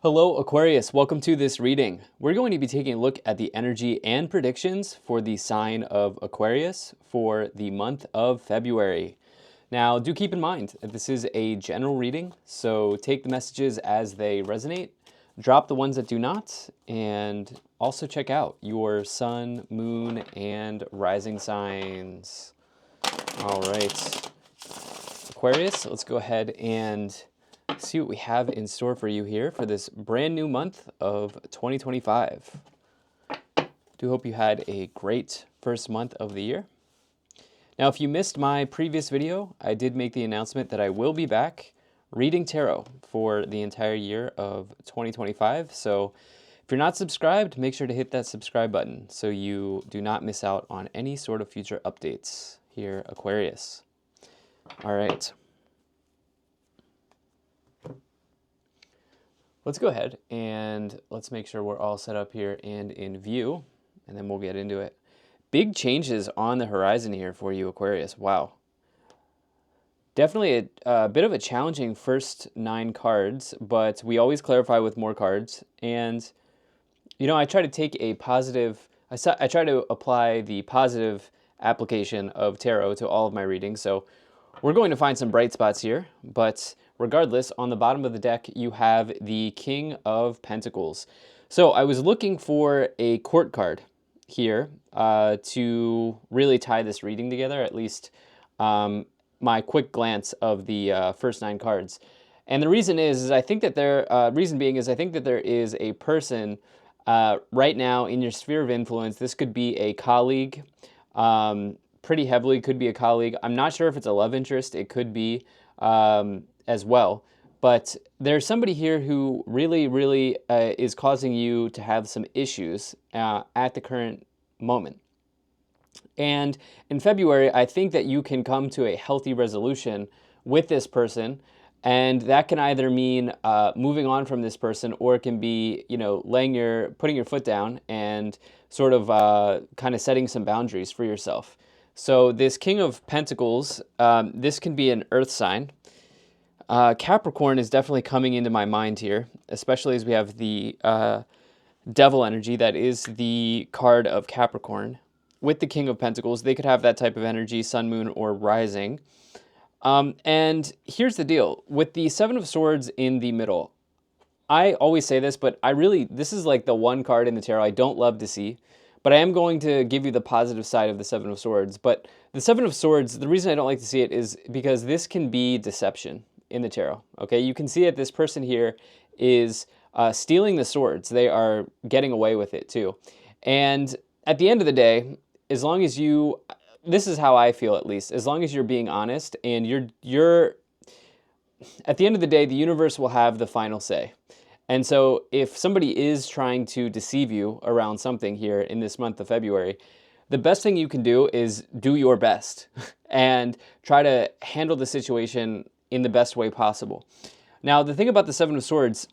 Hello Aquarius, welcome to this reading. We're going to be taking a look at the energy and predictions for the sign of Aquarius for the month of February. Now do keep in mind that this is a general reading, so take the messages as they resonate, drop the ones that do not, and also check out your sun, moon, and rising signs. All right, Aquarius, let's go ahead and see what we have in store for you here for this brand new month of 2025. Do hope you had a great first month of the year. Now, if you missed my previous video, I did make the announcement that I will be back reading tarot for the entire year of 2025. So if you're not subscribed, make sure to hit that subscribe button so you do not miss out on any sort of future updates here, Aquarius. All right. Let's go ahead and let's make sure we're all set up here and in view, and then we'll get into it. Big changes on the horizon here for you, Aquarius. Wow. Definitely a bit of a challenging first 9 cards, but we always clarify with more cards. And, you know, I try to take a positive, I try to apply the positive application of tarot to all of my readings. So we're going to find some bright spots here, but regardless, on the bottom of the deck, you have the King of Pentacles. So I was looking for a court card here to really tie this reading together, at least my quick glance of the first 9 cards. And the reason is I think that reason being is I think that there is a person right now in your sphere of influence. This could be a colleague, pretty heavily could be a colleague. I'm not sure if it's a love interest. It could be as well. But there's somebody here who really is causing you to have some issues at the current moment. And in February, I think that you can come to a healthy resolution with this person. And that can either mean moving on from this person, or it can be, you know, putting your foot down and sort of kind of setting some boundaries for yourself. So this King of Pentacles, this can be an earth sign. Capricorn is definitely coming into my mind here, especially as we have the Devil energy that is the card of Capricorn. With the King of Pentacles, they could have that type of energy, sun, moon, or rising. And here's the deal. With the Seven of Swords in the middle, I always say this, but this is like the one card in the tarot I don't love to see. But I am going to give you the positive side of the Seven of Swords. But the Seven of Swords, the reason I don't like to see it is because this can be deception in the tarot. Okay, you can see that this person here is stealing the swords. They are getting away with it too. And at the end of the day, as long as this is how I feel at least, as long as you're being honest and you're at the end of the day, the universe will have the final say. And so if somebody is trying to deceive you around something here in this month of February, the best thing you can do is do your best and try to handle the situation in the best way possible. Now, the thing about the Seven of Swords,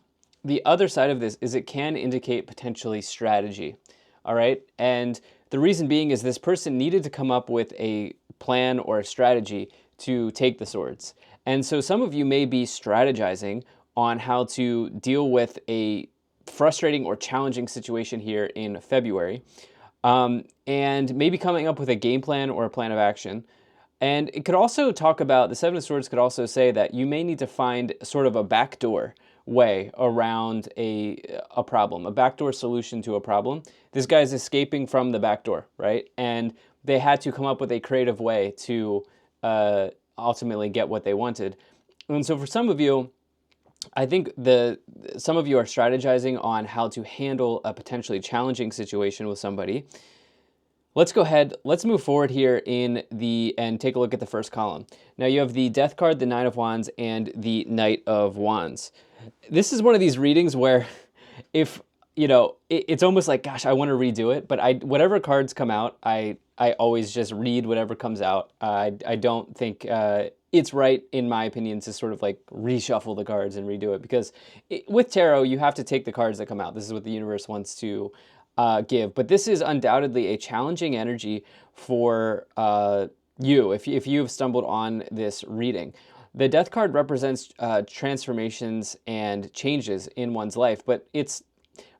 the other side of this is it can indicate potentially strategy, all right? And the reason being is this person needed to come up with a plan or a strategy to take the swords. And so some of you may be strategizing on how to deal with a frustrating or challenging situation here in February, and maybe coming up with a game plan or a plan of action. And it could also talk about, the Seven of Swords could also say that you may need to find sort of a backdoor way around a problem, a backdoor solution to a problem. This guy's escaping from the back door, right? And they had to come up with a creative way to ultimately get what they wanted. And so for some of you, I think some of you are strategizing on how to handle a potentially challenging situation with somebody. Let's go ahead, let's move forward here and take a look at the first column. Now you have the Death card, the Nine of Wands, and the Knight of Wands. This is one of these readings where if, you know, it's almost like, gosh, I want to redo it, but whatever cards come out, I always just read whatever comes out. I don't think it's right, in my opinion, to sort of like reshuffle the cards and redo it, because with tarot, you have to take the cards that come out. This is what the universe wants to give. But this is undoubtedly a challenging energy for you if you've stumbled on this reading. The death card represents transformations and changes in one's life, but it's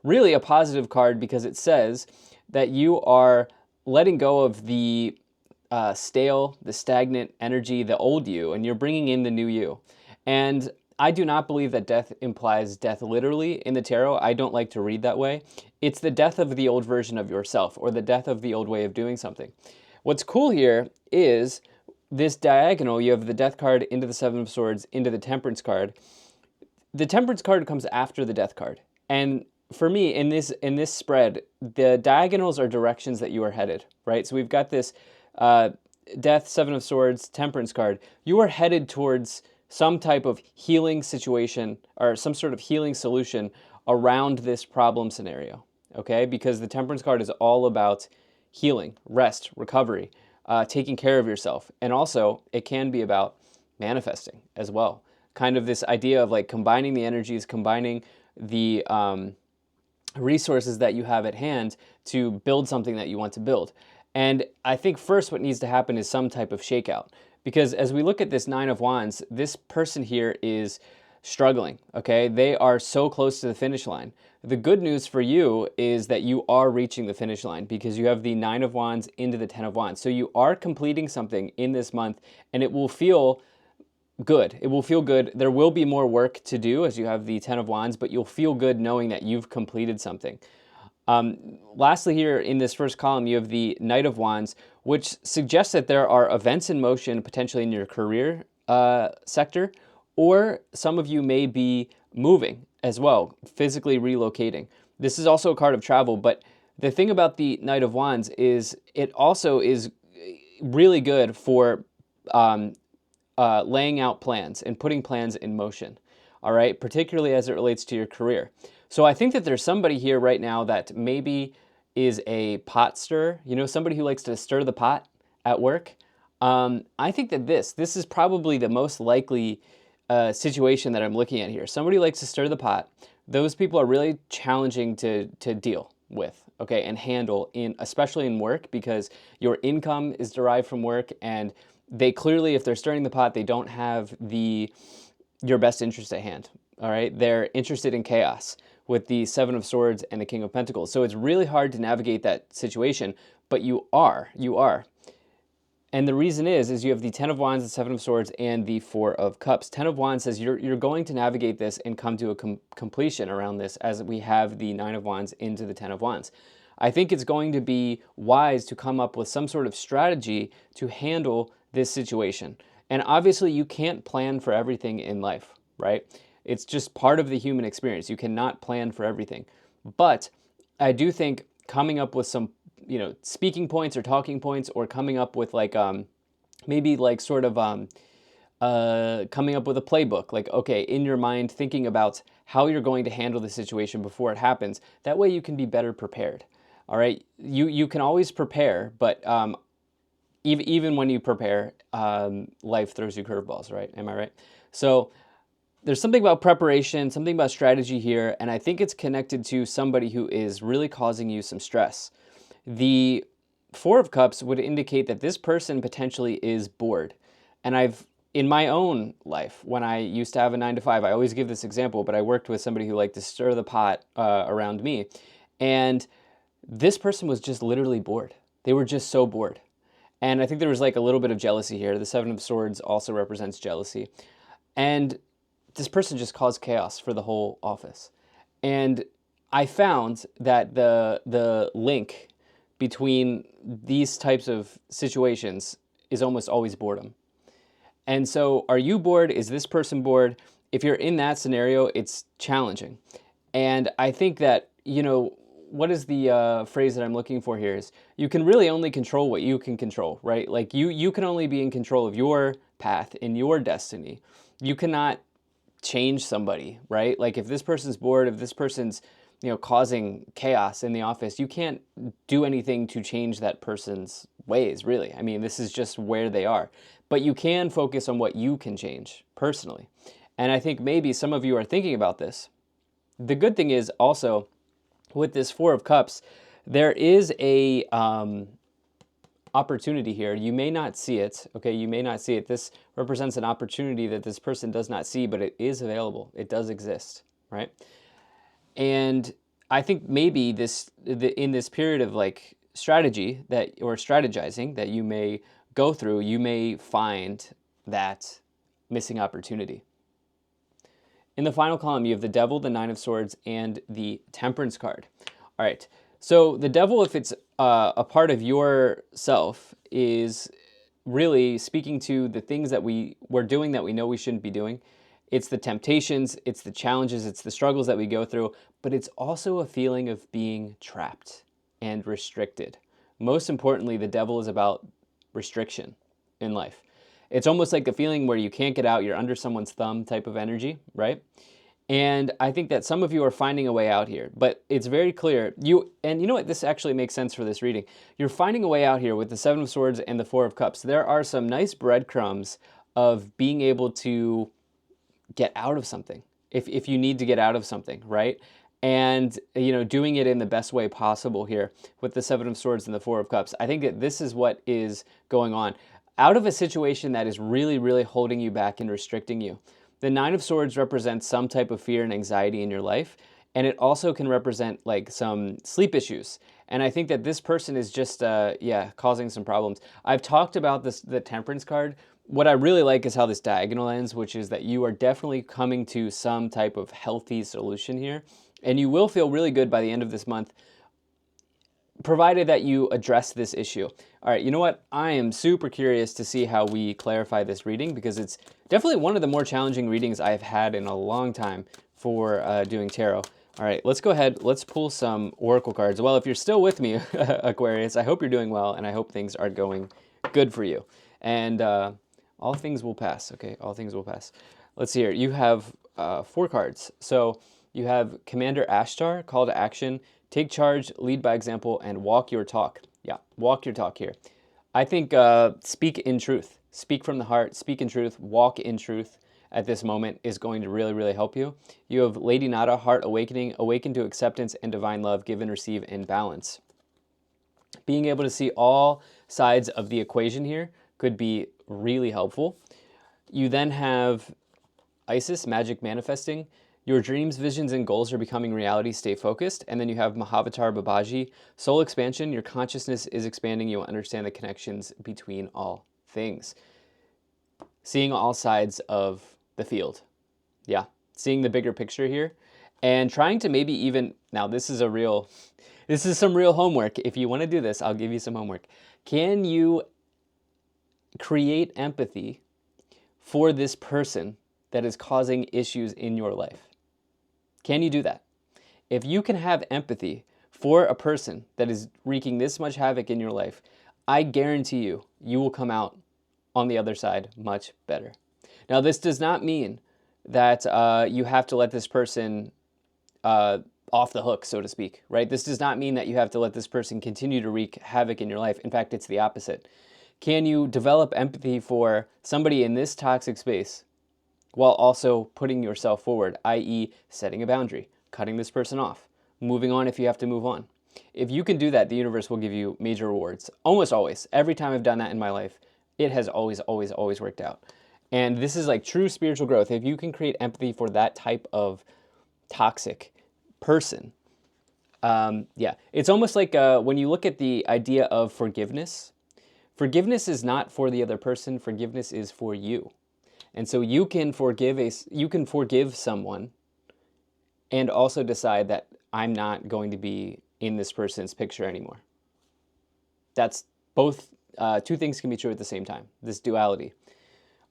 really a positive card because it says that you are letting go of the stale, the stagnant energy, the old you, and you're bringing in the new you. And I do not believe that death implies death literally in the tarot. I don't like to read that way. It's the death of the old version of yourself, or the death of the old way of doing something. What's cool here is this diagonal. You have the death card into the Seven of Swords, into the Temperance card. The Temperance card comes after the death card. And for me, in this spread, the diagonals are directions that you are headed, right? So we've got this Death, Seven of Swords, Temperance card. You are headed towards some type of healing situation or some sort of healing solution around this problem scenario, okay? Because the Temperance card is all about healing, rest, recovery, taking care of yourself. And also, it can be about manifesting as well. Kind of this idea of like combining the energies, combining the resources that you have at hand to build something that you want to build. And I think first what needs to happen is some type of shakeout. Because as we look at this Nine of Wands, this person here is struggling, okay? They are so close to the finish line. The good news for you is that you are reaching the finish line because you have the Nine of Wands into the Ten of Wands. So you are completing something in this month, and it will feel good. It will feel good. There will be more work to do as you have the Ten of Wands, but you'll feel good knowing that you've completed something. Lastly, here in this first column, you have the Knight of Wands, which suggests that there are events in motion potentially in your career sector, or some of you may be moving as well, physically relocating. This is also a card of travel, but the thing about the Knight of Wands is it also is really good for laying out plans and putting plans in motion, all right, particularly as it relates to your career. So I think that there's somebody here right now that maybe is a pot stirrer, you know, somebody who likes to stir the pot at work. I think that this is probably the most likely situation that I'm looking at here. Somebody likes to stir the pot. Those people are really challenging to deal with, okay, and handle, especially in work, because your income is derived from work, and they clearly, if they're stirring the pot, they don't have your best interest at hand, all right? They're interested in chaos with the Seven of Swords and the King of Pentacles. So it's really hard to navigate that situation, but you are. And the reason is you have the Ten of Wands, the Seven of Swords, and the Four of Cups. Ten of Wands says you're going to navigate this and come to a completion around this as we have the Nine of Wands into the Ten of Wands. I think it's going to be wise to come up with some sort of strategy to handle this situation. And obviously you can't plan for everything in life, right? It's just part of the human experience. You cannot plan for everything. But I do think coming up with some, you know, speaking points or talking points, or coming up with like maybe like sort of coming up with a playbook, like, okay, in your mind, thinking about how you're going to handle the situation before it happens. That way you can be better prepared. All right, you can always prepare, but even when you prepare, life throws you curveballs, right? Am I right? So there's something about preparation, something about strategy here, and I think it's connected to somebody who is really causing you some stress. The Four of Cups would indicate that this person potentially is bored. And in my own life, when I used to have a 9-to-5, I always give this example, but I worked with somebody who liked to stir the pot around me. And this person was just literally bored. They were just so bored. And I think there was like a little bit of jealousy here. The Seven of Swords also represents jealousy. And this person just caused chaos for the whole office. And I found that the link between these types of situations is almost always boredom. And so are you bored? Is this person bored? If you're in that scenario, it's challenging. And I think that, you know, what is the phrase that I'm looking for here is you can really only control what you can control, right? Like you can only be in control of your path and your destiny. You cannot change somebody, right? Like if this person's bored, if this person's, you know, causing chaos in the office, you can't do anything to change that person's ways, really. I mean, this is just where they are. But you can focus on what you can change personally. And I think maybe some of you are thinking about this. The good thing is also, with this Four of Cups, there is a opportunity here. You may not see it, okay? You may not see it. This represents an opportunity that this person does not see, but it is available. It does exist, right? And I think maybe in this period of like strategy or strategizing that you may go through, you may find that missing opportunity. In the final column, you have the Devil, the Nine of Swords, and the Temperance card. All right. So the Devil, if it's a part of yourself, is really speaking to the things that we're doing that we know we shouldn't be doing. It's the temptations, it's the challenges, it's the struggles that we go through, but it's also a feeling of being trapped and restricted. Most importantly, the Devil is about restriction in life. It's almost like the feeling where you can't get out, you're under someone's thumb type of energy, right? And I think that some of you are finding a way out here, but it's very clear. And you know what? This actually makes sense for this reading. You're finding a way out here with the Seven of Swords and the Four of Cups. There are some nice breadcrumbs of being able to get out of something if you need to get out of something, right? And, doing it in the best way possible here with the Seven of Swords and the Four of Cups. I think that this is what is going on. Out of a situation that is really, really holding you back and restricting you. The Nine of Swords represents some type of fear and anxiety in your life, and it also can represent like some sleep issues. And I think that this person is just, causing some problems. I've talked about the Temperance card. What I really like is how this diagonal ends, which is that you are definitely coming to some type of healthy solution here, and you will feel really good by the end of this month, provided that you address this issue. All right, you know what? I am super curious to see how we clarify this reading because it's definitely one of the more challenging readings I've had in a long time for doing tarot. All right, let's go ahead. Let's pull some oracle cards. Well, if you're still with me, Aquarius, I hope you're doing well, and I hope things are going good for you. And all things will pass, okay? All things will pass. Let's see here. You have 4 cards. So you have Commander Ashtar, Call to Action, Take Charge, Lead by Example, and Walk Your Talk. Yeah, walk your talk here. I think speak in truth. Speak from the heart, speak in truth, walk in truth at this moment is going to really, really help you. You have Lady Nada, Heart Awakening, Awaken to Acceptance and Divine Love, Give and Receive in Balance. Being able to see all sides of the equation here could be really helpful. You then have Isis, Magic Manifesting. Your dreams, visions, and goals are becoming reality. Stay focused. And then you have Mahavatar Babaji, Soul Expansion. Your consciousness is expanding. You will understand the connections between all things. Seeing all sides of the field. Yeah, seeing the bigger picture here. And trying to maybe even, now this is some real homework. If you want to do this, I'll give you some homework. Can you create empathy for this person that is causing issues in your life? Can you do that? If you can have empathy for a person that is wreaking this much havoc in your life, I guarantee you, you will come out on the other side much better. Now, this does not mean that you have to let this person off the hook, so to speak, right? This does not mean that you have to let this person continue to wreak havoc in your life. In fact, it's the opposite. Can you develop empathy for somebody in this toxic space while also putting yourself forward, i.e. setting a boundary, cutting this person off, moving on if you have to move on? If you can do that, the universe will give you major rewards. Almost always. Every time I've done that in my life, it has always, always, always worked out. And this is like true spiritual growth. If you can create empathy for that type of toxic person, it's almost like when you look at the idea of forgiveness, forgiveness is not for the other person, forgiveness is for you. And so you can forgive someone and also decide that I'm not going to be in this person's picture anymore. That's both, two things can be true at the same time, this duality.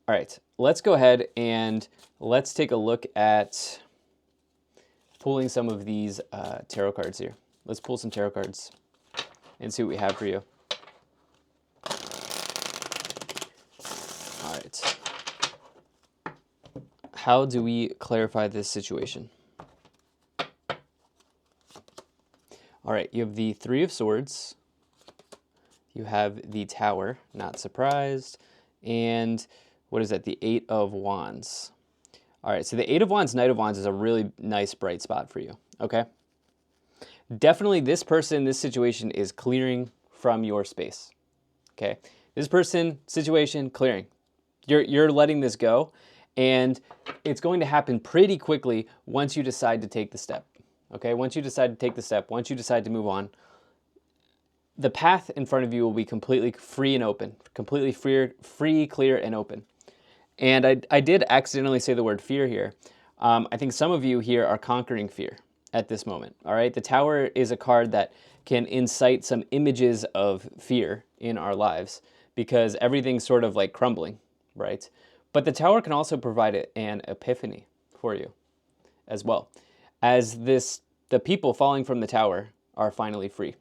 All right, let's go ahead and let's take a look at pulling some of these tarot cards here. Let's pull some tarot cards and see what we have for you. All right. How do we clarify this situation? All right, you have the Three of Swords. You have the Tower, not surprised. And what is that? The Eight of Wands. All right, so the Eight of Wands, Knight of Wands is a really nice bright spot for you, okay? Definitely this person, this situation is clearing from your space, Okay, this person, situation, clearing. You're letting this go, and it's going to happen pretty quickly once you decide to take the step. Okay, once you decide to take the step, once you decide to move on, the path in front of you will be completely free and open, completely free, clear, and open. And I did accidentally say the word fear here. I think some of you here are conquering fear at this moment. All right, the Tower is a card that can incite some images of fear in our lives because everything's sort of like crumbling, right? But the Tower can also provide an epiphany for you as well, as the people falling from the Tower are finally free.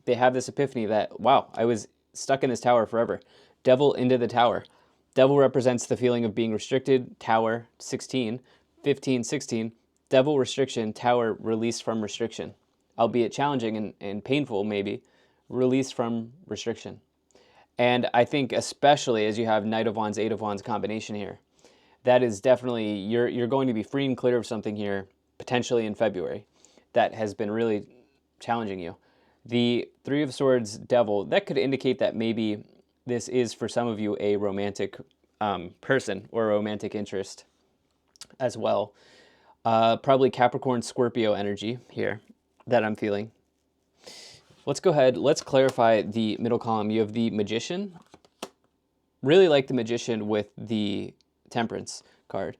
They have this epiphany that, wow, I was stuck in this tower forever. Devil into the Tower. Devil represents the feeling of being restricted. Tower 16, 15, 16. Devil restriction, Tower released from restriction. Albeit challenging and painful maybe, released from restriction. And I think especially as you have Knight of Wands, Eight of Wands combination here, that is definitely, you're going to be free and clear of something here, potentially in February, that has been really challenging you. The Three of Swords, Devil, that could indicate that maybe this is for some of you a romantic person or a romantic interest as well. Probably Capricorn, Scorpio energy here that I'm feeling. Let's go ahead, let's clarify the middle column. You have the Magician. Really like the Magician with the Temperance card.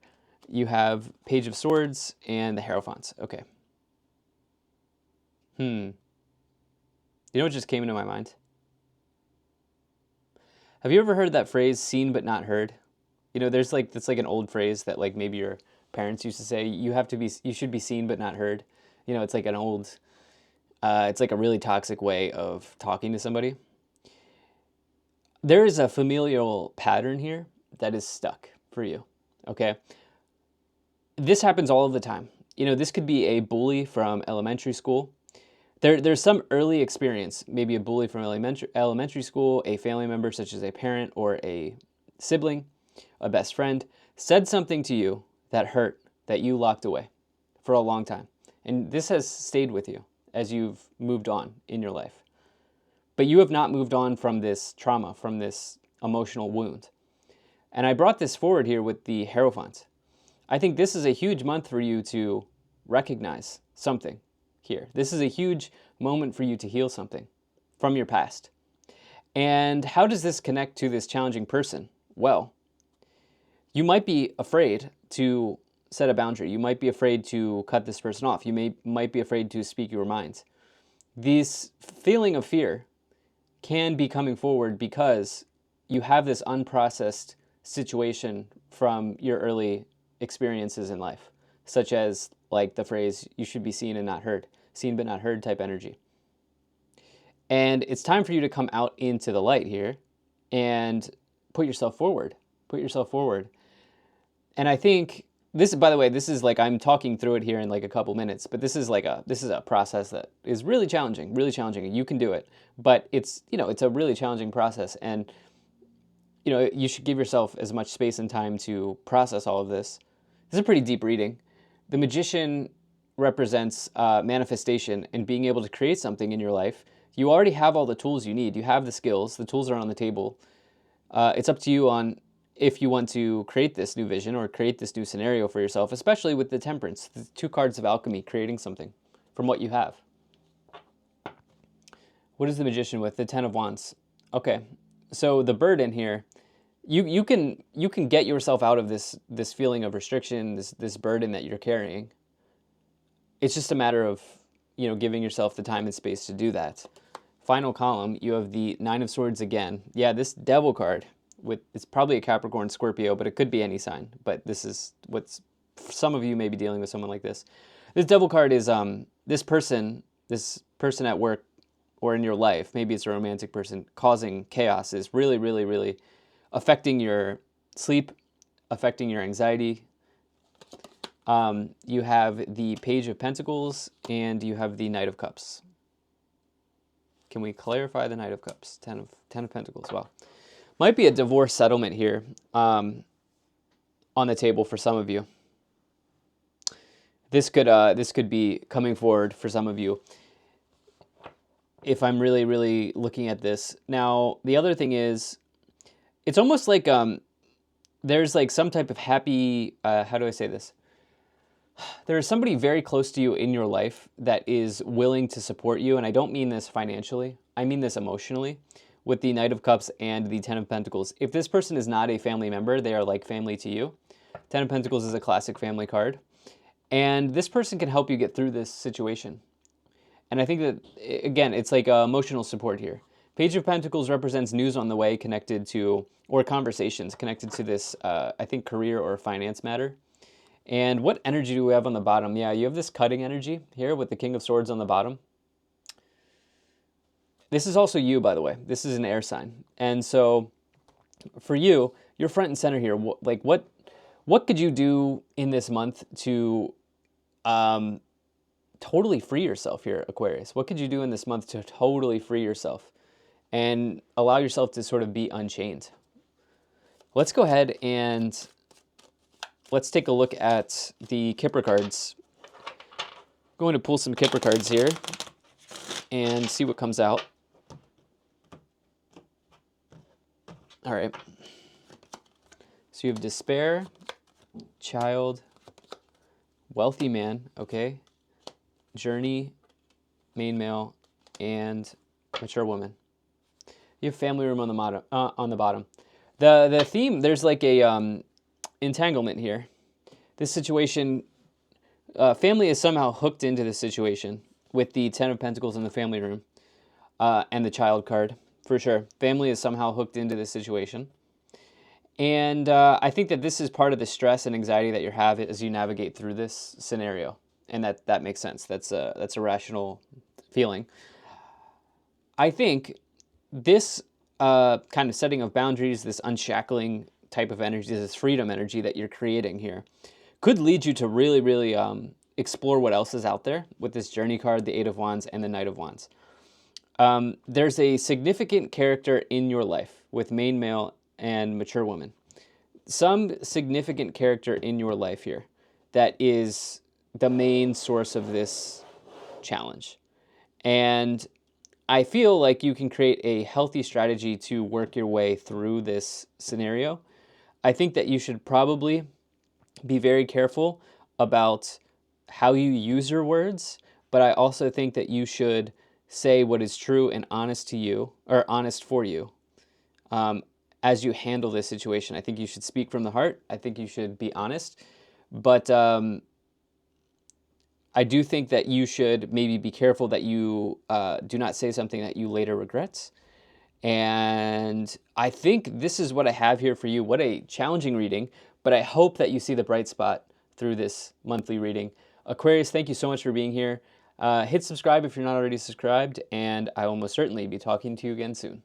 You have Page of Swords and the Hierophants. Okay. You know what just came into my mind? Have you ever heard that phrase, seen but not heard? You know, there's like, that's like an old phrase that like maybe your parents used to say, you should be seen but not heard. You know, it's like an old, it's like a really toxic way of talking to somebody. There is a familial pattern here that is stuck for you, okay? This happens all of the time. You know, this could be a bully from elementary school. There's some early experience, maybe a bully from elementary school, a family member such as a parent or a sibling, a best friend, said something to you that hurt, that you locked away for a long time. And this has stayed with you as you've moved on in your life. But you have not moved on from this trauma, from this emotional wound. And I brought this forward here with the Hierophant. I think this is a huge month for you to recognize something here. This is a huge moment for you to heal something from your past. And how does this connect to this challenging person? Well, you might be afraid to set a boundary. You might be afraid to cut this person off. You might be afraid to speak your mind. This feeling of fear can be coming forward because you have this unprocessed situation from your early experiences in life, such as like the phrase, you should be seen and not heard, seen but not heard type energy. And it's time for you to come out into the light here and put yourself forward. Put yourself forward. And I think this, by the way, this is like, I'm talking through it here in like a couple minutes, but this is a process that is really challenging, and you can do it. But it's, you know, it's a really challenging process, and you know, you should give yourself as much space and time to process all of this. This is a pretty deep reading. The Magician represents manifestation and being able to create something in your life. You already have all the tools you need. You have the skills. The tools are on the table. It's up to you on if you want to create this new vision or create this new scenario for yourself, especially with the Temperance, the two cards of alchemy, creating something from what you have. What is the Magician with? The Ten of Wands. Okay, so the burden here, you can get yourself out of this feeling of restriction, this burden that you're carrying. It's just a matter of, you know, giving yourself the time and space to do that. Final column, you have the Nine of Swords again. Yeah, this Devil card, it's probably a Capricorn, Scorpio, but it could be any sign. But this is what's, some of you may be dealing with someone like this. This Devil card is this person at work or in your life, maybe it's a romantic person, causing chaos, is really, really, really affecting your sleep, affecting your anxiety. You have the Page of Pentacles and you have the Knight of Cups. Can we clarify the Knight of Cups? Ten of Pentacles. Wow. Might be a divorce settlement here on the table for some of you. This could be coming forward for some of you. if I'm really, really looking at this. Now, the other thing is, it's almost like there's like some type of happy, how do I say this? There is somebody very close to you in your life that is willing to support you, and I don't mean this financially, I mean this emotionally, with the Knight of Cups and the Ten of Pentacles. If this person is not a family member, they are like family to you. Ten of Pentacles is a classic family card. And this person can help you get through this situation. And I think that, again, it's like emotional support here. Page of Pentacles represents news on the way connected to, or conversations connected to this, I think, career or finance matter. And what energy do we have on the bottom? Yeah, you have this cutting energy here with the King of Swords on the bottom. This is also you, by the way. This is an air sign. And so for you, you're front and center here. Like what could you do in this month to totally free yourself here, Aquarius? What could you do in this month to totally free yourself and allow yourself to sort of be unchained? Let's go ahead and let's take a look at the Kipper cards. I'm going to pull some Kipper cards here and see what comes out. All right. So you have despair, child, wealthy man, okay, journey, main male, and mature woman. You have family room on the bottom. The theme, there's like a entanglement here. This situation, family is somehow hooked into this situation with the Ten of Pentacles in the family room and the child card, for sure. Family is somehow hooked into this situation. And I think that this is part of the stress and anxiety that you have as you navigate through this scenario. And that makes sense. That's a rational feeling. I think this kind of setting of boundaries, this unshackling type of energy, this freedom energy that you're creating here, could lead you to really, really explore what else is out there with this Journey card, the Eight of Wands, and the Knight of Wands. There's a significant character in your life with main male and mature woman. Some significant character in your life here that is the main source of this challenge. And I feel like you can create a healthy strategy to work your way through this scenario. I think that you should probably be very careful about how you use your words, but I also think that you should say what is true and honest to you, or honest for you, as you handle this situation. I think you should speak from the heart. I think you should be honest. But I do think that you should maybe be careful that you do not say something that you later regret. And I think this is what I have here for you. What a challenging reading, but I hope that you see the bright spot through this monthly reading. Aquarius, thank you so much for being here. Hit subscribe if you're not already subscribed, and I will most certainly be talking to you again soon.